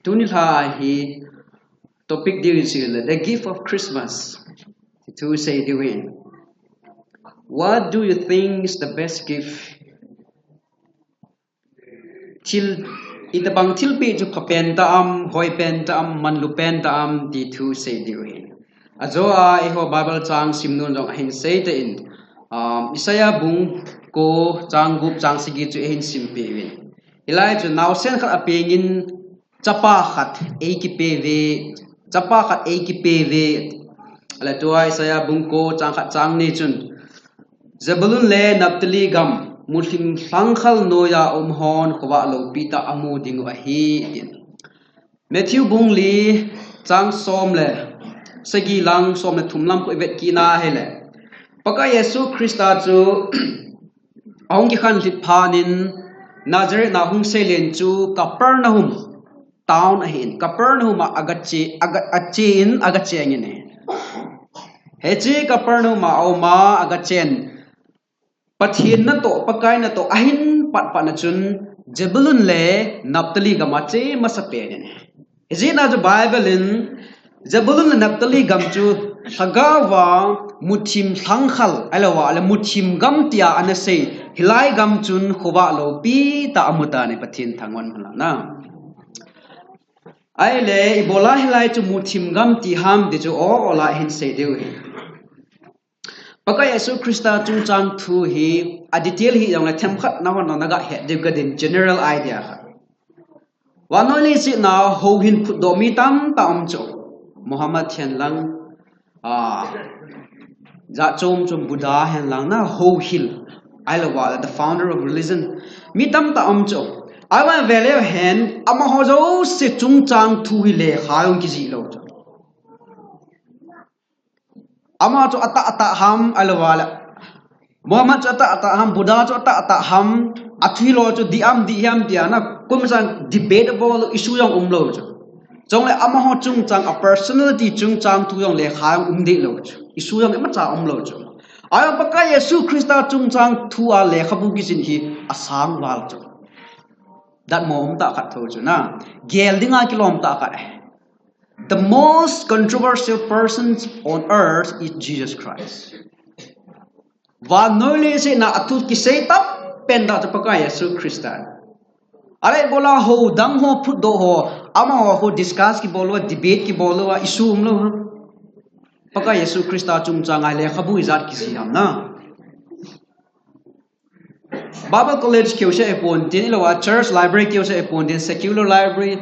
Tunila hi topic diri sila the gift of Christmas. To say doing. What do you think is the best gift? Til ita bang til pi ju kapen ta hoi pen ta man lu pen ta di to say doing. Azoa iho Bible chang simnun jong hin say te in. Isaiah bung ko chang gup chang sigi chu hin simpe win. Ilai chu now sen khat apengin chapa khat e ki pe ve chapa khat e ki pe ve ala tua Isaiah bung ko chang khat chang ni chun Zebulun le Naphtali gam mulim sangkhal noya hon kwa lo pita amu ding a hi din Matthew bung li chang som le sagi lang som le thumlam ko vet ki na hele paka Yesu Christa chu ong ki khan lit phanin Nazareth na hung selen chu Capernaum town ahin Capernaum agachi agachin agachengine hechi Capernaum ma agachen pathin na to pakai na to ahin pat na chun Zebulun le Naphtali gam ache masape ne izina jo Bible in Zebulun le Naphtali gam chu sagawa muthim sangkhal alawa ala muthim gam tia anase hilai gam chun khowa lo pi ta amuta ne pathin thangwan hala na ai le ibola hilai chu muthim gam ti ham de chu o ola hin se deu Paka Yesu Christa chung chang thu hi a detail hi yong la them khat na hon na ga he de gadin general idea kha wanoli si na ho hin phut do mi tam cho Muhammad thian lang za chom Buddha hen lang na ho hil ailawa the founder of religion mi tam cho I want value hen ama ho zo si chung chang thu hi le khayong ki ji lo Ama cho ata ham alawala Muhammad cho ata ham Buddha cho ata ham athilo cho diam dia na kumsan debatable issue yang umlo cho jong le ama ho chung chang a personality chung chang tu yang le khang de lo cho issue yang ma cha umlo cho ayam paka Yesu Christa chung chang tu a le khabu ki sin hi asang wal cho dat mom ta khat tho cho na gel dinga kilom ta ka The most controversial person on earth is Jesus Christ. Và nói lên sẽ na atut ki say tap penda cho paka Yesu Christa. Alai bola ho dang ho phut do ho ama ho discuss ki bolo debate ki bolo issue umlo paka Yesu Christa chung changai le khabu izat ki si ham na. Bible college kyo se epon tin lo church library kyo se epon tin secular library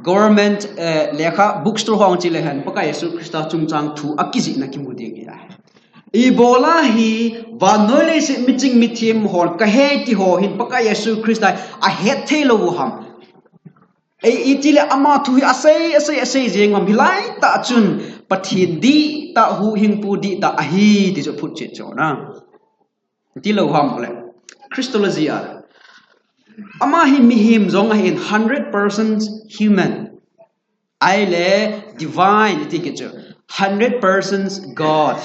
government lekha bookstore hong chi lehan paka Yesu Christa chung chang thu akizi na kimudi ya Ebola hi vanole se miching mithim hon ka he ti ho hin paka Yesu Christa a het thelo ham itile ama thu asai jeng mam hilai ta chun pathin di ta hu hing pu di ta ahi ti jo phut che cho na ti lo ham le Christology Ama hi mihim zong in 100% human. I le divine tikecho 100% God.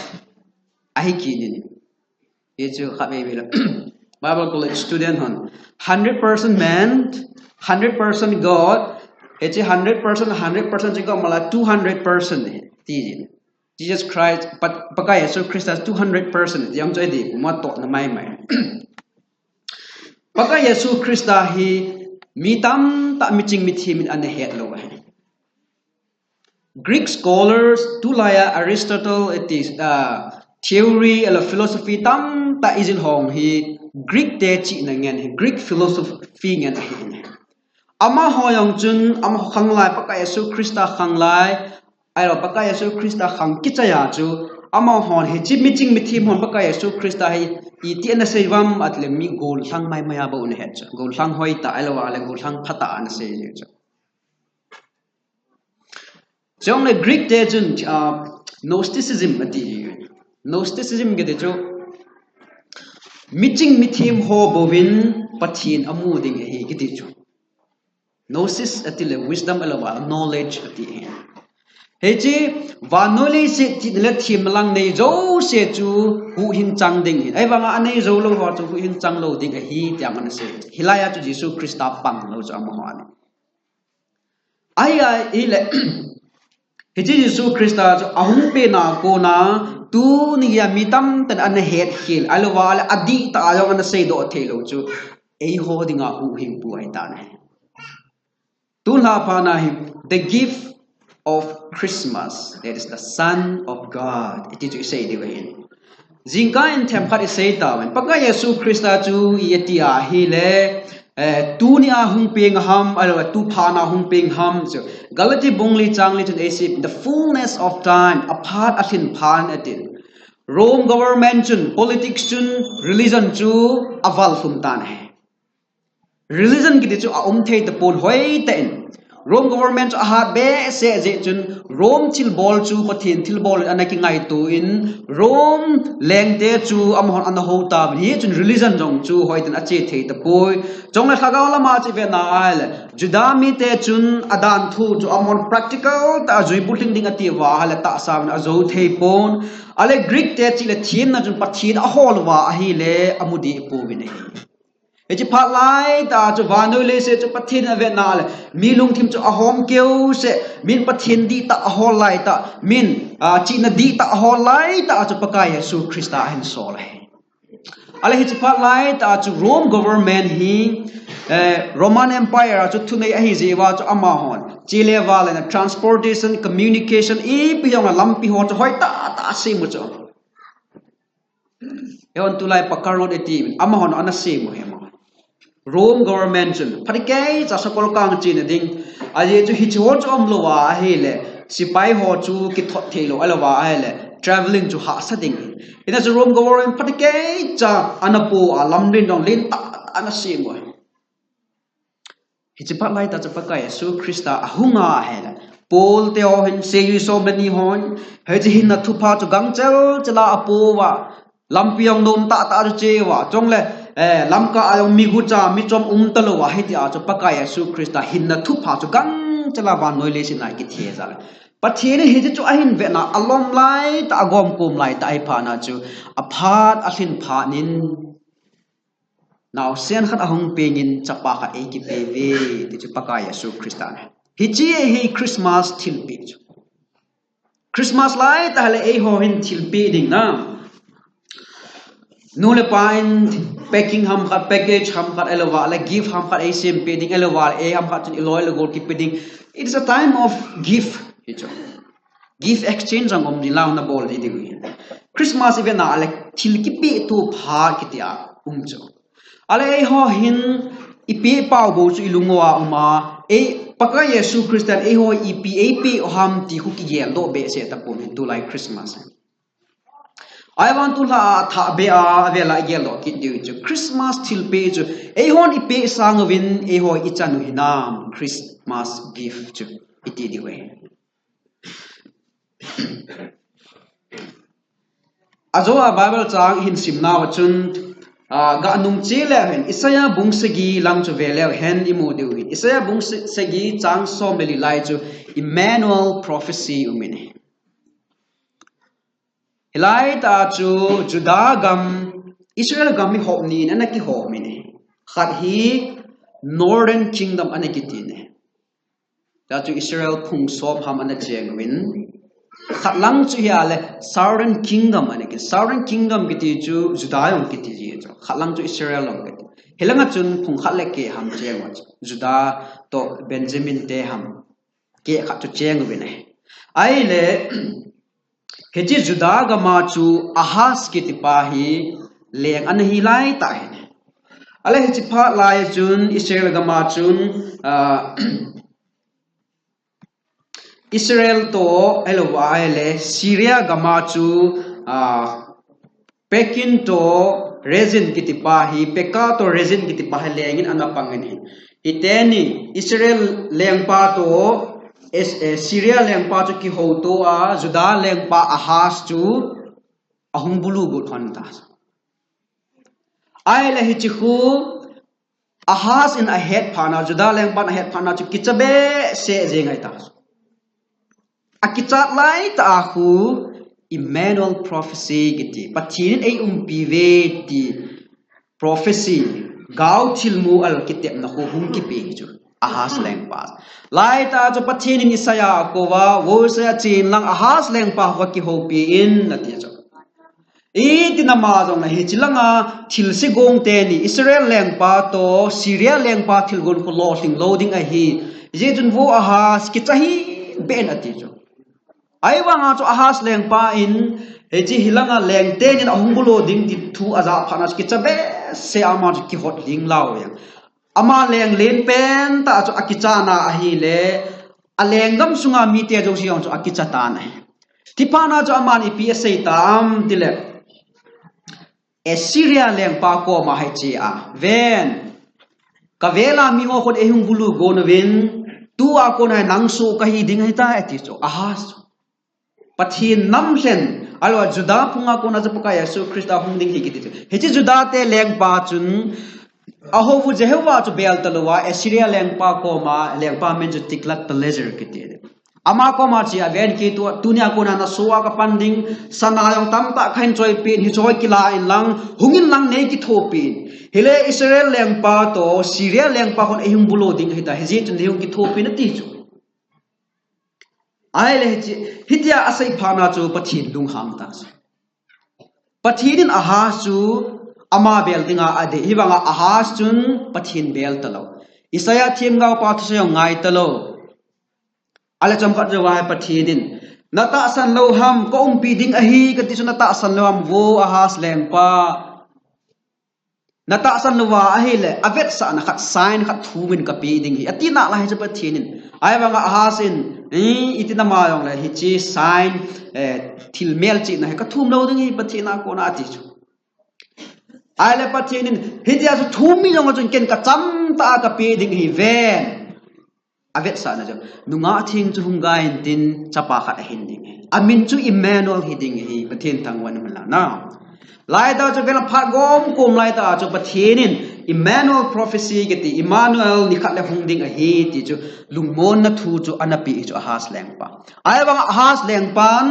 Ahi kinin. Yechu khabe bila. Bible college student hon. 100% man, 100% God. Eche 100% jiko mala 200% tijin. Jesus Christ paka Yesu Christ 200%. Yang choi di kuma to na mai. Paka Yesu Christa hi mitam ta miching mithim an het lo Greek scholars tulaya Aristotle it is theory and philosophy tam ta izin hong hi Greek te chi na ngen Greek philosophy ngen ama hoyong chun ama khanglai paka Yesu Christa khanglai ai paka Yesu Christa khang kichaya chu ama hon he chi miching mithim hon paka Yesu Christa hi iti na sevam atle mi gol sang mai maya ba un het gol sang hoi ta alwa ale gol sang phata an se je jong le Greek te jun Gnosticism ati Gnosticism ge de jo miching mithim ho bovin pathin amu ding he ge de jo Gnosis ati le wisdom alwa knowledge ati Heji vanoli se le thim lang nei zo se chu hu hin chang ding ai wanga anei zo lo ho chu hu hin chang lo ding hi tiang an se hilaya chu Jesus Christa pang lo cha mo han ai ile Hiji Yesu Krista cho ahung pe na ko na tu ni ya mitam tan an het hil alwa ala adi ta ayong an sei do thelo chu ei ho dinga hu hing pu ai ta ne tu la pa na hi the gift of Christmas, that is the Son of God. It is say the way. Zinga in tempat is say that pagka Yesu Krista chu yetia hile tu ni a hung ping ham alwa tu pa na hung ping ham so Galati bungli changli to asip the fullness of time apart atin pan atin Rome government chun politics chun religion chu aval fum tan hai religion ki chu a the the pon hoi ten Rome government a hat be se je chun Rome til bol chu pathin til bol anaki ngai tu in Rome leng te chu amhon an ho ta hi chun religion jong chu hoiten ache thei ta poi jong la thagaw lama chi ve na ai judami te chun adan thu chu amhon practical ta jui puting ding ati wa hala ta sa na zo thei pon ale Greek te chi le thien na chun pathin a hol wa a hi le amudi pu bi nei Eji pat lai ta chu vanoi le se chu pathin ave na le mi lung thim chu ahom keu se min pathin di ta ahol lai ta min chi na di ta ahol lai ta chu pakai Yesu Krista hen so le ale hi chu pat lai ta chu Rome government hi Roman Empire chu thunei a hi jewa chu ama hon chile wal na transportation communication e pi yong lam pi ho chu hoi ta se mu chu eon tu lai pakarno de ti ama hon ana se mu he Rome government chun phadikai cha sakol kang chin ding aje chu hichho chom lo wa hele sipai ho chu ki thot thelo alwa hele traveling chu ha sa ding ina chu Rome government phadikai cha anapo alam rin dong lin ta ana sim wa hichipa lai ta cha pakai Yesu Krista ahunga hele Paul te ho hin se yu so many hon heji hin na thu pa chu gangchel chala apo wa lampiang nom ta ta che wa chong le lamka ayong migucha michom talo wa heti a cho pakai Yesu Krista hinna thu pha cho gang chala ban noi le sin ai ki the za pathiene he chu ahin ve na alom lai ta agom kum lai ta ai pha na chu aphat athin pha nin naw sen khat ahong pengin chapa kha e ki pe ve ti chu pakai Yesu Krista hi chi he Christmas thil pe chu Christmas lai ta le e ho hin thil pe ding na Nule pain packing ham khat package ham khat elwa la gift ham khat asim peding elwa e ham khat iloi le gol ki peding it is a time of gift hicho gift exchange angom ni law na bol di di Christmas event na ale thil ki pe tu pha kitia umcho ale e ho hin ipe pau bo chu ilungwa uma e paka Yesu Christian e ho ipe ham ti hu ki yel do be se ta pon tu like Christmas I want to la tha be a vela yellow kit do to Christmas till page e hon I pe sang win e ho I chanu hinam Christmas gift to it the way Azo a Bible chang hin simna wachun ga nung chele hen Isaiah bungsagi lang chu vele hen imo de win Isaiah bungsagi chang so meli lai chu Emmanuel prophecy umine Hilai ta chu Judah gam Israel gam mi hop ni na ki hop mi ne khat hi northern kingdom anaki ti ne ta chu Israel phung som ham ana cheng win khat lang chu ya le southern kingdom ki ti chu Judah yong ki ti ji chu khat lang chu Israel long ki helanga chun phung khat le ke ham cheng wa Judah to Benjamin te ham ke khat chu cheng win ne ai le Keji Judah gama chu Ahaz ki tipahi leng an hi lai ta hin ale hi chipa lai chun Israel gama chun Israel to elwa ele Syria gama chu Pekin to Rezin ki tipahi Pekka to Rezin ki tipahi lengin anapangin hin iteni Israel leng pa to Syria lengpa chu ki ho to a Judah lengpa Ahaz chu ahung bulu gut hon ta ai la hi chi khu Ahaz in a head phana Judah lengpa na head phana chu kichabe se jengai ta a kichat lai ta khu Emmanuel prophecy giti pathin ei pi ve ti prophecy gau thilmu al kitep na khu hum ki pe chu Ahaz lengpa lai ta cho pathin in Isaiah ko wa wo se chin lang Ahaz lengpa ho ki ho pi in na ti cho e tinama jong na hi chilanga thil si gong te ni Israel lengpa to Syria lengpa thil gon ko loading a hi je jun wo Ahaz ki chahi ben ati cho ai wa nga cho Ahaz lengpa in he chi hilanga leng te ni ahungbulo ding ti thu aza phanas ki chabe se ama ki hot ling law yang ama leng len pen ta cho akicha na a hi le alengam sunga mi te jo siong cho akicha ta na tipana cho ama ni psa tam tile Assyria leng pa ko ma hai chi a ven ka vela mi ngo khot ehung bulu go no vin tu a ko na nang su ka hi ding hai ta ati cho Ahaz pathin nam hlen alwa juda punga ko na japaka Yesu Krista hung ding hi ki ti he chi juda te leng pa chun ahovu Jehovah to bel talwa Assyria lengpa ko ma lengpa men ju tiklat pleasure kiti ama ko ma chi aven ki tu tunia ko na suwa ka panding sana yong tam ta khain choi pin hi choi kila in lang hungin lang nei ki thopin hele Israel lengpa to Syria lengpa kon ehung bulo ding hita heji chun hung ki thopin ti chu ai le hitia asai phana chu pathin dung ham ta pathin Ahaz chu ama bel dinga ade hiwanga Ahaz chun pathin bel talo Isaiah thim gao pa thu ngai talo ala cham khat wa pathin nata san lo ham ko pi ding a hi ka ti su nata san lo ham wo Ahaz leng pa nata san lo wa a hi le avet sa na khat sign khat thu min ka pi ding hi atina la hi pathin ai wanga Ahaz in itina ma yong la hi chi sign thil mel chi na ka thum lo ding hi pathina ko na ti chu ai le pathin hidia su thumi long chun ken ka cham ta ka pi ding hi ven avet sa na jo nunga thing chu hunga in tin chapa khat hin ding amin chu Emmanuel hi ding hi pathin thang wan mala na lai da chu ven pha gom kum lai ta chu pathin in Emmanuel prophecy ke ti Emmanuel ni khat le hung ding a hi ti chu lungmon na thu chu anapi chu Ahaz leng pa ai bang Ahaz leng pan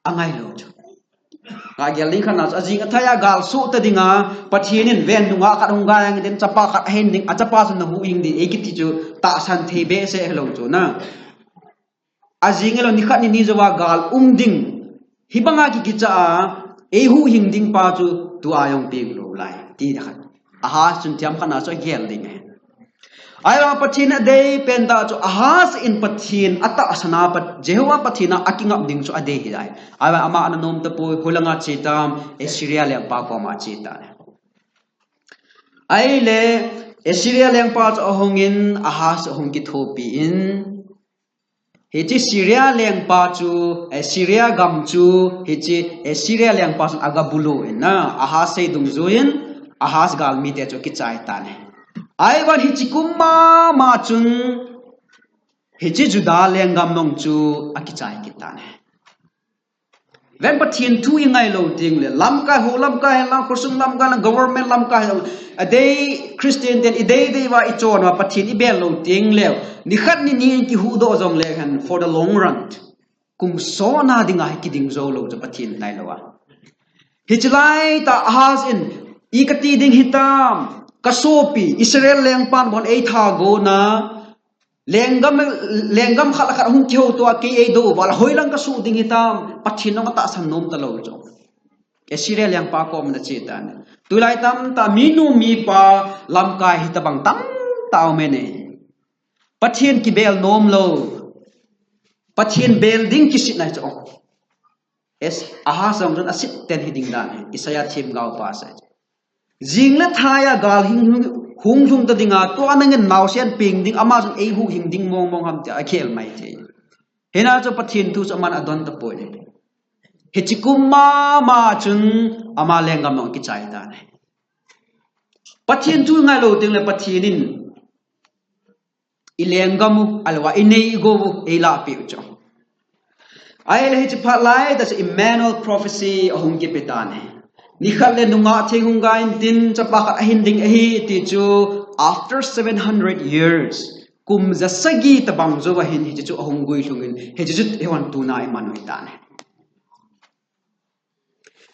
angai lo chu ga geling khana ajing athaya gal su ta dinga pathinin ven dunga khat hunga yang den chapa khat hen ding achapa sun hu ing di ekiti chu ta san thebe se hello chu na ajing lo ni khat ni jowa gal ding hibanga ki kicha e hu hing ding pa chu tu ayong ping lo lai ti da khat Ahaz chun tiam khana so gel ding ai wa pathin ade penta chu Ahaz in pathin ata asana pat Jehovah pathina akingap ding chu ade hi ai ai wa ama ananom ta po hulanga chitam Assyria le pa ko ma chita ai le Assyria le pa chu ahongin Ahaz ahong ki thopi in he chi Syria le pa chu Assyria gam chu he chi Assyria le pa chu agabulo in na Ahaz sei dung zuin Ahaz gal mi te chu ki chai ta ne ai ban hi chi kumma ma chun hi chi juda lengam nong chu akichai kitane ven pathin thu ingai lo ting le lam ka ho lam ka lam khosung lam ka government lam ka a day Christian den i day wa i chon wa pathin i bel lo ting le ni khat ni ki hu do jong le han for the long run kum so na dinga ki ding zo lo cha pathin nai lo wa hi chlai ta Ahaz in i ka ti ding hitam kasopi Israel lengpan bon ei tha go na lenggam khat khat hung theu to ke ei do wal hoilang ka su ding hitam pathin no ta san nom ta lo jo Assyria leng pa ko na che ta tulai tam ta minu mi pa lam kai hi ta bang tam taw mene pathin ki bel nom lo pathin bel ding ki sit na jo es Ahaz ang ron asit ten hiding dan Isaiah thim gao pa sa jingla thaya gal hung ta dinga to anang naw sian ping ding ama sun ei hu hing ding mong ham ta khel mai the hena cho pathin tu so man adon ta poi ne he chikumma ma chun ama lengam no ki chai ta ne pathin tu ngai lo ting le pathinin ilengam alwa inei go ei la pi cho ai le hi pha lai da Emmanuel prophecy ahung ki petane ni khalle nunga thehunga in tin chapa khat hinding ahi ti chu after 700 years kum jasagi tabang jo wa hin hi chu ahungui hlungin he chu hewan tu na iman hoi ta ne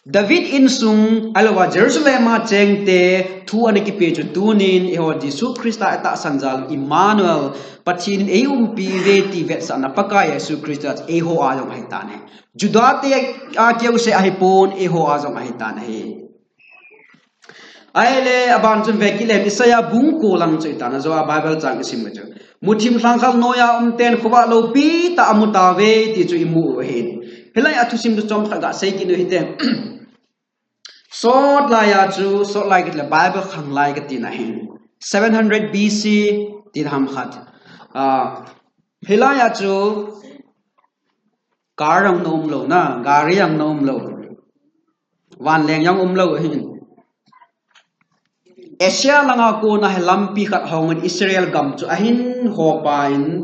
David in sung alwa Jerusalem ma chengte thu aniki pe chu tunin eho Jesu Christa ata sanjal Emmanuel pathin eum pi ve ti vet sana paka Jesu Christa eho ajong haitane Judate a keu se ahipon eho ajong haitane he aile aban chun vekile Isaiah bung ko lang chaitana zo a Bible chang sim chu muthim sangkhal noya ten khoba lo pi ta amuta ve ti chu imu he helai athusim du chom khaga sei ki no hiten sort la ya chu sort like it la Bible khang lai ka tin a hin 700 BC tin ham khat helai ya chu karang nom lo na gari yang nom lo wan leng yang lo hin Asia langa ko na lampi khat hong Israel gam chu ahin ho pain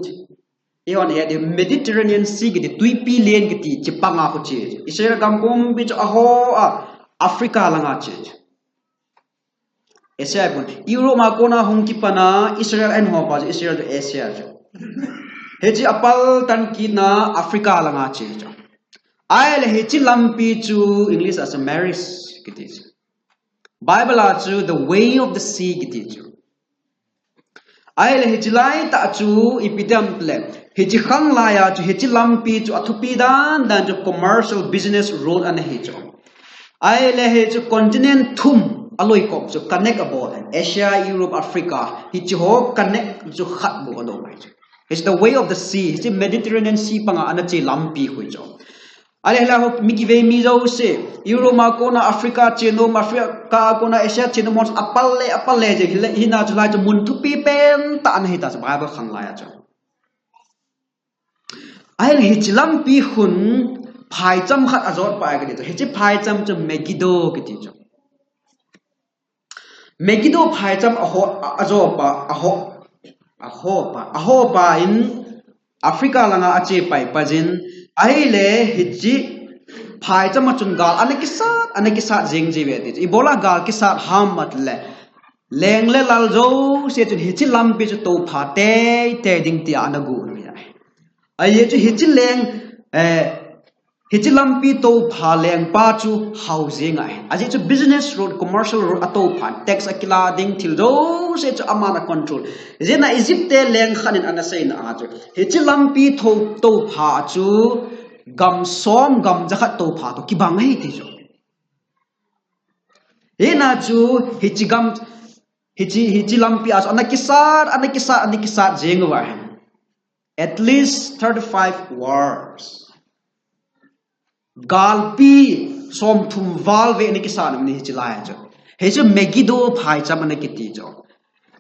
Iwan ya the Mediterranean Sea ki tuipi len ki chipanga ko che Israel gam kum bi aho Africa langa che Asia pun Europe ma ko na hong ki pana Israel and ho pa Israel to Asia heji apal tan ki na Africa langa che ai le heji lampi chu English as a Maris ki ti Bible chu the way of the sea ki ti ai le heji lai ta chu ipidam ple heji khang la ya chu heji lampi chu athupi dan chu commercial business road an he chu ai le he chu continent thum aloi kop chu connect about Asia Europe Africa hi chu ho connect chu khat bu alo mai chu it's the way of the sea it's the Mediterranean Sea panga an che lampi hui chu ale la ho mi ki ve mi zo se Europe ma ko na Africa che no Africa ko na Asia che no mos apal le je hi na chu la chu mun thu pi pen ta an he ta chu Bible khang la ya chu ai le hi lam pi hun phai cham khat azot pa ga hi chi phai cham chu Megiddo ki ti chu Megiddo phai cham azo pa in Africa langa ache pai pajin ai le hi chi phai cham chun gal anaki sa jeng ji ve ti ibola gal ki sa ham mat le leng le lal zo se chu hi chi lam pi chu to pha te ding ti anagu ai chu hi chi leng hi chi lampi to pha leng pa chu housing ai aji chu business road commercial road ato pha tax akila ding thil do se chu amana control jena Egypt te leng khanin anasai na a chu hi chi lampi to pha chu gam som gam jakhat to pha to kibang hi ti chu he na chu hi chi lampi as anaki sat jengwa at least 35 words galpi som thum valve ni kisan ni chilai jo he chu Megiddo phai cham na kiti jo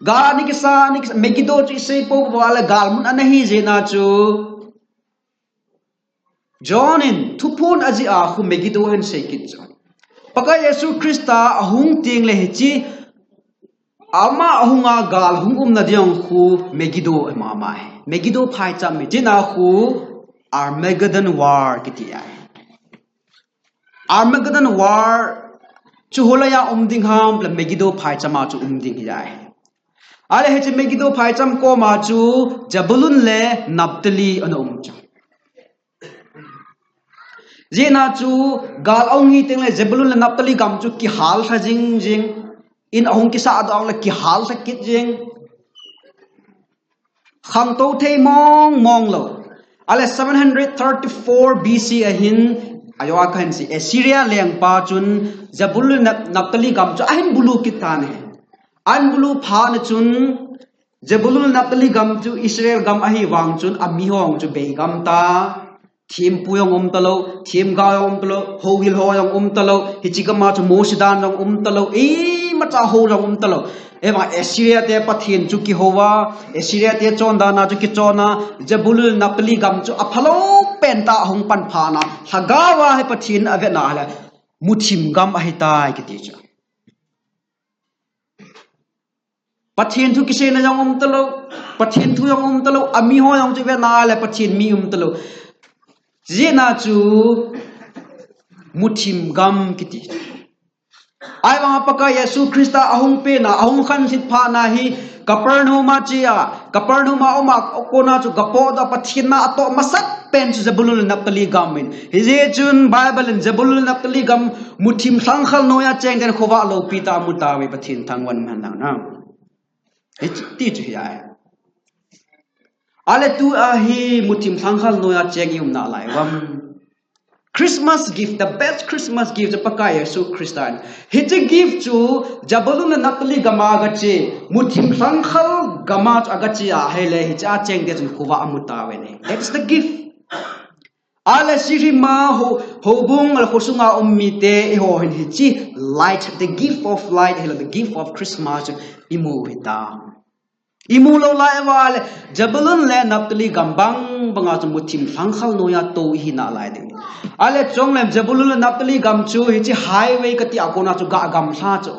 ga ni kisan ni Megiddo chi sei po wala galmun anahi jena chu John in thupun aji a khu Megiddo hen sei kit jo paka Yesu Krista ahung ting le hi ama ahunga gal hungum na diang khu Megiddo ma hai Megiddo phai cham mi jina khu Armageddon war kiti ai Armageddon war chu holaya umding ham pla Megiddo phai chama chu umding ai ale he Megiddo phai cham ko ma chu Jabulun le Naphtali ana cha jina chu gal ong hi teng le Jabulun le Naphtali gam chu ki hal tha jing in ahung ki sa adong la ki hal tha kit jing khang to thei mong lo ale 734 BC ahin ayo akhan si Assyria leng pa chun Jabulun Naphtali gam chu ahin bulu kitan he an bulu pha na chun Jabulun Naphtali gam chu Israel gam ahi wang chun ami hong chu be gam ta thim puyong talo thim ga talo ho hil ho yong talo hichigama chu mosidan yong talo e macha ho yong talo ema Assyria te pathin chu ki howa Assyria te chonda na chu ki chona Jabulun Naphtali gam chu aphalo penta hong pan phana hagawa he pathin ave na hala muthim gam ahi tai ki ti cha pathin thu kise na yong talo pathin thu yong talo ami ho yong chu ve na hala pathin mi talo jena chu muthim gam kiti ai wang paka Yesu Krista ahung pe na ahung khan sit pha na hi Capernaum chia Capernaum oma kona chu gapo da pathina ato masat pen chu Zebulun Naphtali gamin hije chun Bible in Zebulun Naphtali gam muthim thlangkhal noya cheng den khowa lo pita muta we pathin thangwan man na ti chu ya ale tu a hi muthim thlangkhal noya cheng yum na lai wam Christmas gift, the best Christmas gift the pakaya so Christian. Hit a gift to Jabulun and Naphtali Gamagachi, Mutim Sankhal Gamat Agachia, Hele, Hitcha Cheng Desm Kuva Amutawene. That's the gift. Ale Sirima Hobung al Hosunga Umite ho and Hichi light, the gift of light, the gift of Christmas, Imovita. Imulo laewal Jabulun le Naphtali Gambang Bangat Mutim Sankhal Noya to hina lighting. Ale chonglem Zebulun Naphtali gam chu hichi highway kati akona chu ga gam sa chu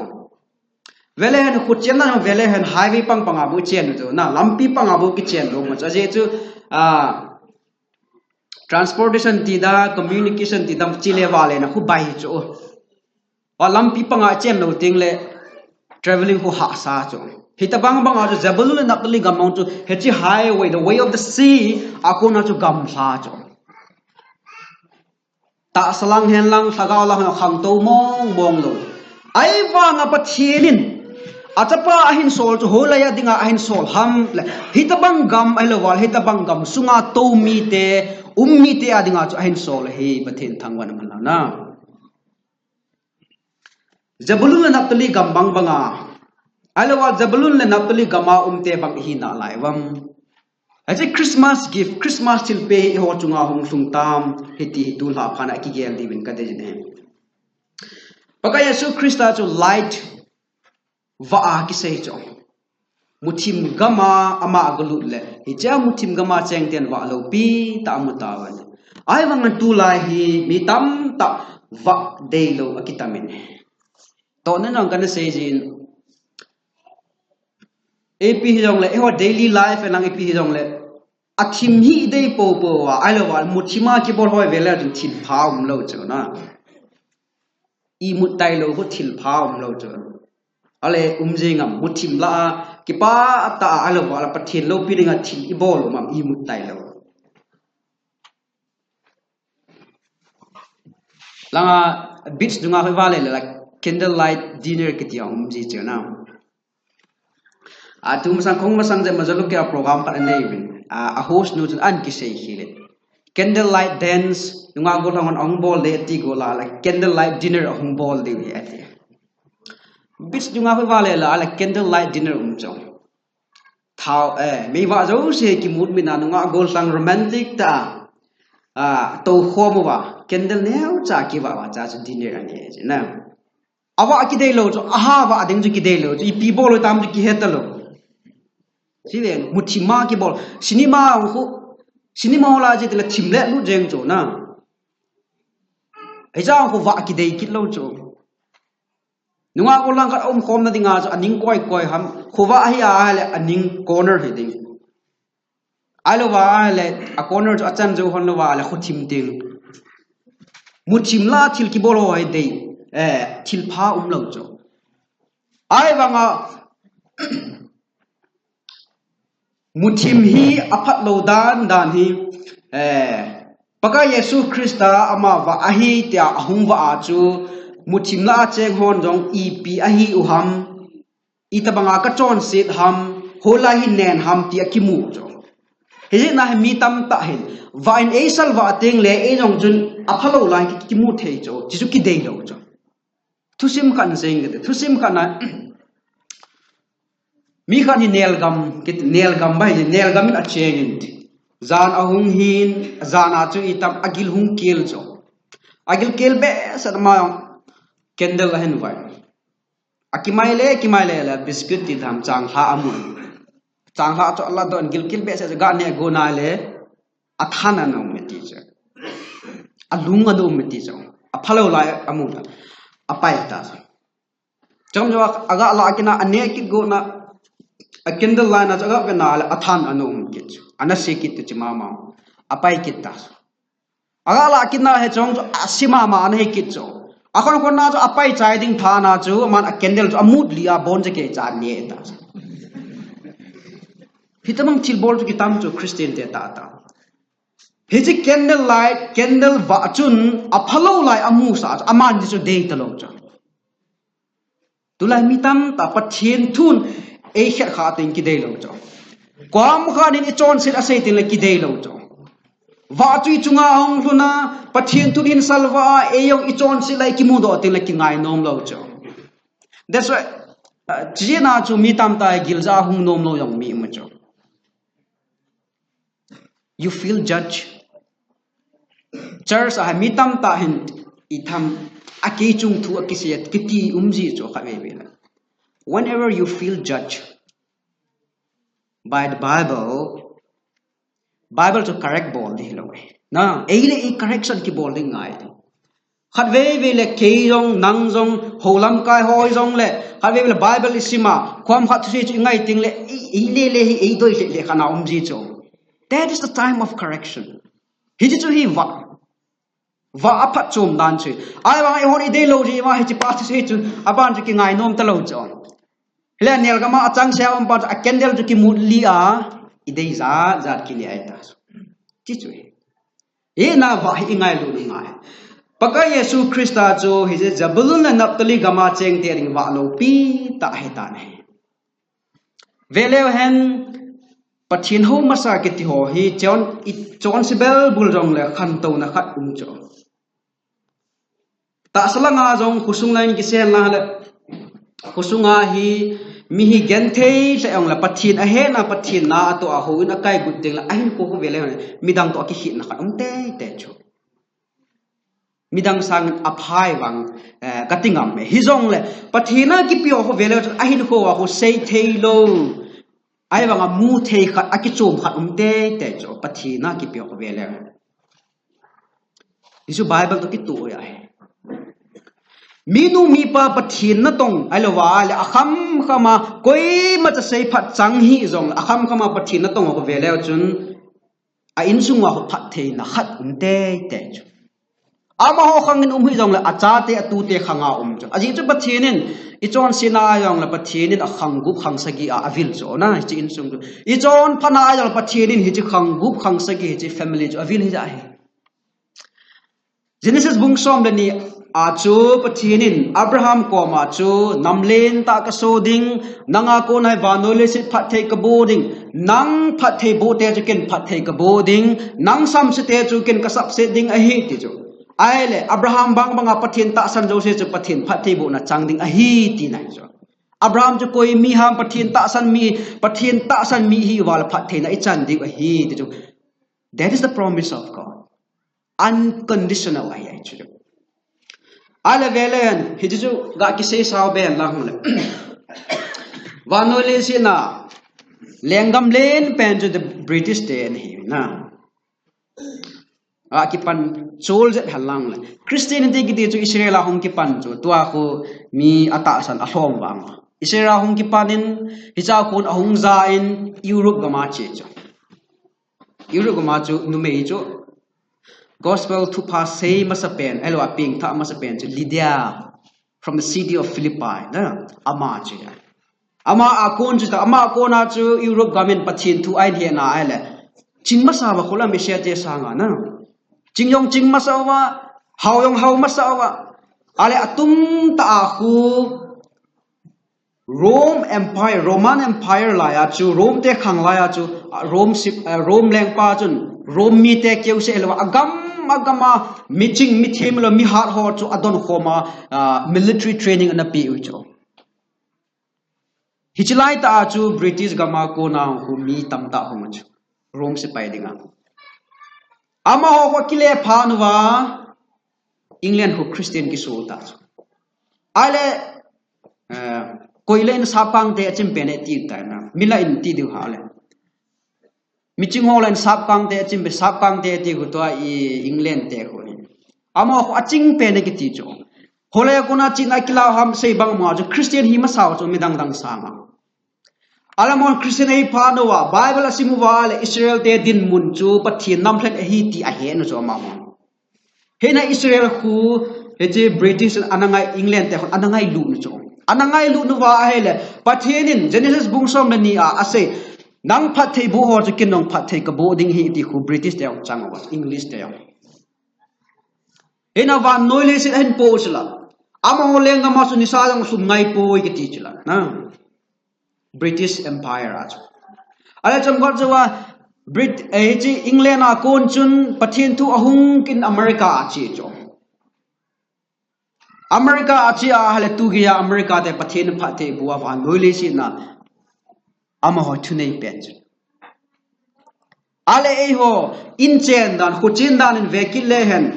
vele hen khutchena vele hen highway pang abu chen chu na lampi abu ki chen lo ma je chu transportation ti da communication ti dam chile wale na khu bai chu wa lampi panga chen lo ting le traveling hu ha sa chu hitabang bang chu Zebulun Naphtali gam chu hichi highway the way of the sea akona chu gam sa chu ta salang hen lang thagaw lang khang to mong lo ai wa nga pathilin atapa ahin sol chu holaya dinga ahin sol ham hitabang gam ailawal hitabang gam sunga to mi te ummi te adinga chu ahin sol he pathin thangwan man na Zebulun Naphtali gam bang banga ailawal Zebulun le Naphtali gama umte bang hina laiwam as a Christmas gift, Christmas till pay ho chunga hong sung tam hiti hitul ha phana ki gel divin ka dejne paka Yesu Christa chu light va ki sei cho muthim gama ama agalut le hi cha muthim gama cheng ten wa lo pi ta mutawan ai wang tu lai hi mi tam ta va de lo akitamin to na nang kana sei jin AP hijong le ho daily life and ang AP hijong le athim hi dei po wa ailawal muthima ki bor hoi vela jin thil phawm lo chu na I mut tai lo ho thil phawm lo chu ale umjingam muthim la ki pa ta ailawal pathin lo pi ringa thil I bol mam I mut tai lo langa beach dunga hoi wale la candlelight dinner kitiang umji chu na tu masang kong masang je mazalo kya program pa nei a host nu an ki sei hile candlelight dance nunga go thang ong bol de ti go la candlelight dinner ong bol de ati bis nunga ho wale la candlelight dinner chong thao me wa zo se ki mood mina nunga go sang romantic ta to kho mo wa candle neu cha ki wa cha dinner ani na awa ki de lo cho aha wa ding ju ki de lo I pi bol tam ju ki hetalo Silen muthima ki bol cinema hu cinema la je la thimle lu jeng cho na eja hu wa ki dei kit lo cho nunga ko lang ka khom na dinga cho aning koi ham khuwa hi a le aning corner he ding alo wa le a corner cho achan jo hon lo wa le khuthim ding muthim la thil ki bol hoi dei thil pha lo cho ai wa nga muthim hi aphat lo dan hi paka Yesu Christa ama wa ahi tia ahung wa chu muthim la cheng hon jong EP ahi uham itabanga ka chon sit ham hola hi nen ham tia kimu jo he na mi tam ta hin va in asal wa teng le e jong jun aphalo la ki mu thei jo jisu ki dei lo jo thusim kan seng ge thusim kana mi khan hi nel gam bai nel gam a chengin zan ahung hin zana chu itam agil hung kel jo agil kel be sadma candle hen vai akimai le la biscuit ti dham chang ha amun chang ha cho Allah don gil kil be se ga ne go na le athana no meti ja alunga do meti ja aphalo la amun apai ta chom jo aga la akina ane ki go na a candle line as aga na athan anum kit anase kit chima ma apai kit ta aga la akina he chong asima ma an he kit cho akon kon na jo apai chai ding tha na chu man a candle chu amut lia bon je ke cha ne ta hitamang chilbol tu kitam chu Christian te ta ta hiji candle light candle wa chun aphalo lai amu sa aman chu dei talong cha tulai mitam ta pathian thun e khat kha tin ki dei lo cha kwam khan in chon sit asai tin le ki dei lo cha wa chui chunga hong luna pathian thun in salwa e yong I chon sit lai ki mu do tin le ki ngai nom lo cha that's why jina chu mitam ta gilza hung nom lo yong mi ma cha you feel judged church a mitam ta hin itham aki chung thu akisiat kiti umji cho khawe bela whenever you feel judged by the Bible to correct bol di lo na eile e correction ki bol ding ngai khatwe bela ke jong nang jong holam kai hoi jong le khatwe bela Bible isima khom khat thu chi ngai ting le eile le e doi le khana umji cho that is the time of correction hiji chu hi wa apat chom dan chi ai wang I hon I de lo ji wa hi chi pa chi chu aban chi ki ngai nom ta lo chon hele nel ga ma achang se am pa a candle chu ki mu li a I de za ki ni ai ta chi chu e na wa hi ngai lu ngai paka Yesu Krista chu hi je Zabulun na Naphtali ga ma cheng te ring wa lo pi ta he ta ne vele hen pathin ho masa ke ti ho hi chon sibel bul jong le khan to na khat cho ta salanga jong khusung lain ki sen la le khusunga hi mi hi gen thei le ong la pathin a he na pathin na to a ho in a kai gut ding la ain ko ho vele midang to ki hit na khat te chu midang sang aphai wang katingam me hi jong le pathina ki pio ho vele ahin ko ho sei thei lo ai wang a mu thei khat aki chom khat te chu pathina ki pio ho vele isu Bible to ki tu ya minu mi pa pathin na tong ailowa le akham khama koi ma cha sei phat chang hi zong akham khama pathin na tong ko vele chun a insungwa ho phat thei na khat te chu ama ho khangin hi jong le acha te atu te khanga chu aji chu pathinin I chon sina yong la pathinin a khangup khangsagi a avil cho na chi insung I chon phana yong pathinin hi chi khangup khangsagi hi chi family chu avil hi ja hi Genesis bungsom le ni achu pathinin Abraham ko ma chu namlen ta ka so ding nanga ko nai vanole sit phat thei ka boding nang phat thei bo te chu ken phat thei ka boding nang sam se te chu ken ka sap se ding a hi ti chu ai le Abraham banga pathin ta san jo se chu pathin phat thei bo na chang ding a hi ti nai chu Abraham chu koi mi ham pathin ta san mi hi wal phat thei na I chan ding a hi ti chu that is the promise of God unconditional ai chu ala velen hiju ga ki sei saw ben la hum le vanole sina lengam len pen to the British day and he na a ki pan chol jet halang le Christianity ki te chu Israel a hum ki pan chu tua ko mi ata san a hlom wang Israel a hum ki panin hicha kun a hung za in Europe ga ma che chu Europe ga ma chu nu mei chu Gospel to pass say masapen elo aping tha masapen to Lydia from the city of Philippi na ama chi ama akon chu ta ama akona chu Europe government pathin thu ai he na ai le ching masa ba khola me she te sanga na ching masa wa haw masa wa ale atum ta hu Roman Empire la ya chu Rome te khang la ya chu Rome leng pa chun Rome mi te keu se lo agama meeting mi them lo mi har ho chu adon khoma military training na pi u chu hichilai ta chu British gama ko na hu mi tam ta hu chu Rome se pai dinga ama ho kile phanwa England hu Christian ki so ta chu ale koilen sapang te achim pene ti ta na mila in ti du ha le miching holen sapang te achim be sapang te ti gu to I England te ko ni ama ho aching pene ki ti cho hole ko na chin akila ham sei bang ma jo Christian hi ma saw cho midang dang sama alamon Christian ei pha no wa Bible asimu wa le Israel te din mun chu pathin nam thlet hi ti a he no cho ma mo he na Israel khu he je British anangai England te anangai lu no cho anangai lu no wa hele pathinin Genesis bungsom ni a ase nang phat thei bu ho chu kin nong phat thei ka bu ding hi ti khu British te chang wa English te ena van noi le sit hen po chla amo leng ma su ni sa jong sum ngai poi ke ti chla na British Empire a chu ala cham got jawa Brit chi England a kon chun pathin thu ahung kin America a chi cho America a chi a hale tu gi ya America te pathin pha te buwa van noi le sit na ama ho thu nei pen chu ale e ho in chen dan khu chin dan in vekil le hen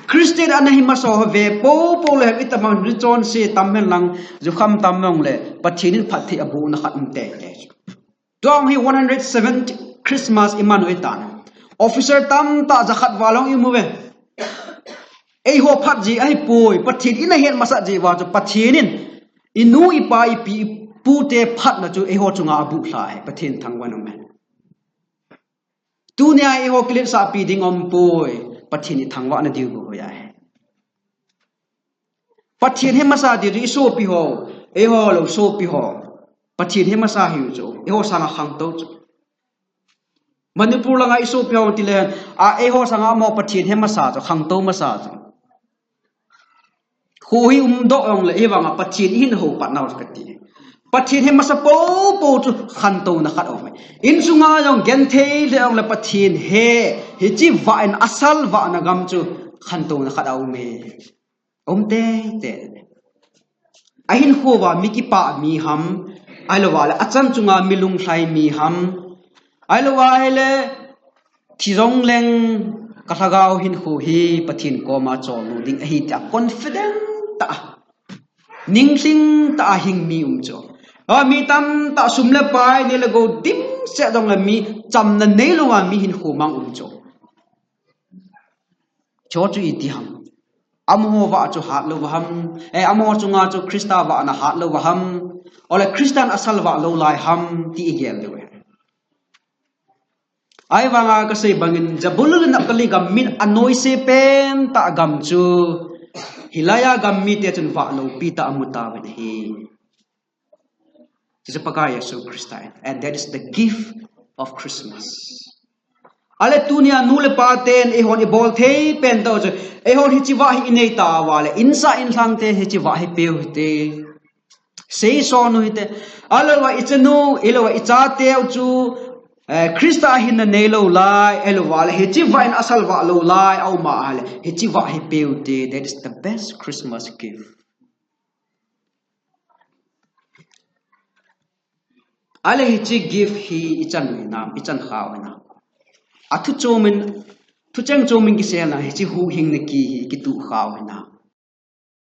Christian anahi maso ve po le itamang richon se tammen lang ju kham tamong le pathin phat the abu na khat te te dong hi 170 Christmas Emmanuel tan officer tam ta zakhat walong imuwe ei ho phat ji ai poi pathin ina hen masa ji wa chu pathinin inu ipa ipi pu te phat na chu ei ho chunga abu hlai pathin thangwan men tu nya ei ho clip sa pi ding om poi pathin thangwa na diu go ya pathin he masa di ri so pi ho ei ho lo so pi ho pathin he masa hi chu ei ho sanga khang to chu Manipur langa iso pi ho ti le a ei ho sanga mo pathin he masa chu khang to masa chu khu hi do ong le ewanga pathin hin ho pat naw ka ti pathin he masa po chu khan to na khat ong in sunga yong gen thei le ong le pathin he hi chi va en asal va na gam chu khan to na khat au me om te a hin ho wa mi ki pa mi ham ai lo wa le achan chunga milung hlai mi ham ai lo wa hele thizong leng kathagao hin hu hi pathin ko ma chol nu ding hi ta confident ta ningling ta hing mi cho mi tam ta sumle pai ne le go dim se dong la mi cham na nei lo wa mi hin hu mang cho chu i ti ham amo wa chu hat lo wa ham amo chunga chu Krista wa na hat lo wa ham ole Christian asal wa lo lai ham ti igel de ai wanga ka sei bangin jabulul na kali gam min anoi se pen ta gam chu hilaya gam mi te chun wa lo pi ta amuta wen hi is paka Yesu Christa and that is the gift of Christmas ale tunia nule paten e hon e bol thei pen to chu e hon hi chi wa hi nei ta wale insa in thang te hi chi wa hi pe te sei so no hi te ale wa ichnu elo wa icha te chu Krista hin na nei lo lai elo wale hi chi wa in asal wa lo lai au ma ale hi chi wa hi pe te that is the best Christmas gift ale hi chi gift hi ichan na ichan khaw na athu chomin thu chang chomin ki se na hi chi hu hing na ki tu khaw na